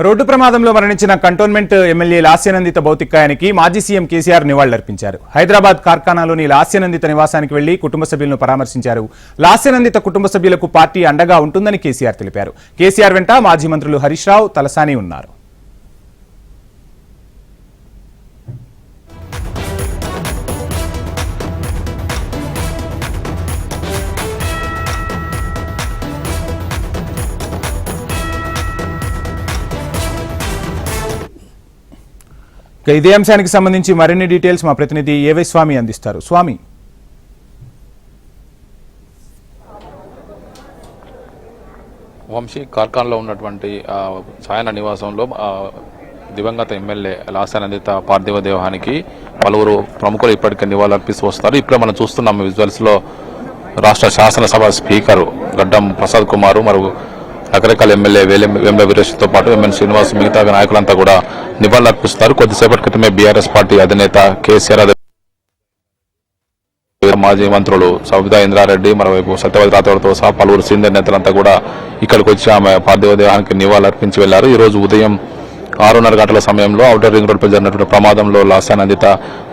Road ప్రమాదంలో మరణించిన cantonment MLA Lasya Nanditha భౌతికాయానికి మాజీ సీఎం కేసీఆర్ నివాళులర్పించారు. హైదరాబాద్ కార్ఖానాలోని లాస్యనందిత నివాసానికి వెళ్లి కుటుంబ సభ్యులను పరామర్శించారు. లాస్యనందిత కుటుంబ సభ్యులకు పార్టీ అండగా ఉంటుందని కేసీఆర్ తెలిపారు. కేసీఆర్ వెంట మాజీ మంత్రులు హరీష్ రావు, తలసాని ఉన్నారు. ఇదే అంశానికి సంబంధించి మరిన్ని డీటెయిల్స్ మా ప్రతినిధి ఏవై స్వామి అందిస్తారు. స్వామి, వంశీ కార్ఖాన్లో ఉన్నటువంటి సాయన నివాసంలో దివంగత ఎమ్మెల్యే లాస్యనందిత పార్థివ దేహానికి పలువురు ప్రముఖులు ఇప్పటికే నివాళులర్పిస్తూ వస్తారు. ఇప్పుడే మనం చూస్తున్నాం విజువల్స్లో రాష్ట్ర శాసనసభ స్పీకర్ గడ్డం ప్రసాద్ కుమార్ మరియు రకరకాల ఎమ్మెల్యే వేముల వీరేష్తో పాటు ఎంఎన్ శ్రీనివాస్ మిగతా నాయకులంతా కూడా నివాళులర్పిస్తారు. కొద్దిసేపటి క్రితమే బీఆర్ఎస్ పార్టీ అధినేత కేసీఆర్, మాజీ మంత్రులు సవితా ఇంద్రారెడ్డి, మరోవైపు సత్యవతి రాథోడ్తో సహా పలువురు సీనియర్ నేతలంతా కూడా ఇక్కడికి వచ్చి ఆమె పార్థివ దేహానికి నివాళులర్పించి వెళ్లారు. ఈ రోజు ఉదయం 6:30 గంటల సమయంలో ఔటర్ రింగ్ రోడ్పై జరిగినటువంటి ప్రమాదంలో లాస్యనందిత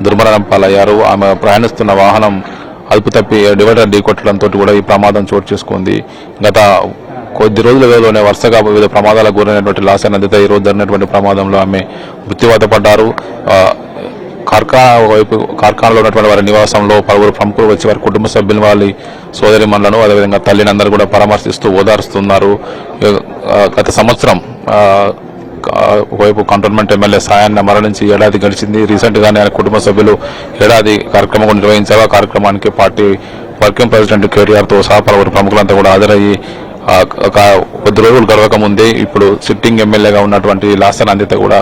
దుర్మరణం పాలయ్యారు. ఆమె ప్రయాణిస్తున్న వాహనం అదుపు తప్పి డివైడర్ ఢీకొట్టడంతో కూడా ఈ ప్రమాదం చోటు చేసుకుంది. గత కొద్ది రోజుల వ్యవధిలోనే వరుసగా వివిధ ప్రమాదాలకు గురైనటువంటి లాస్యనందిత ఈ రోజు జరిగినటువంటి ప్రమాదంలో ఆమె మృత్యువాత పడ్డారు. కార్ఖానాలో ఉన్నటువంటి వారి నివాసంలో పలువురు ప్రముఖులు వచ్చి వారి కుటుంబ సభ్యులు, వాళ్ళ సోదరిమణులను, అదేవిధంగా తల్లిని అందరూ కూడా పరామర్శిస్తూ ఓదారుస్తున్నారు. గత సంవత్సరం ఒకవైపు కంటోన్మెంట్ ఎమ్మెల్యే సాయాన్ని మరణించి ఏడాది గడిచింది. రీసెంట్ గానే ఆయన కుటుంబ సభ్యులు ఏడాది కార్యక్రమం నిర్వహించారు. ఆ కార్యక్రమానికి పార్టీ వర్కింగ్ ప్రెసిడెంట్ కేటీఆర్తో సహా పలువురు ప్రముఖులంతా కూడా హాజరయ్యి కొద్ది రోజులు గడవక ముందే ఇప్పుడు సిట్టింగ్ ఎమ్మెల్యేగా ఉన్నటువంటి లాస్యనందిత కూడా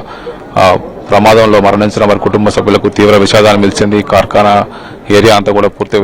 ప్రమాదంలో మరణించిన వారి కుటుంబ సభ్యులకు తీవ్ర విషాదాన్ని మిలిచింది. కార్ఖానా ఏరియా అంతా కూడా పూర్తి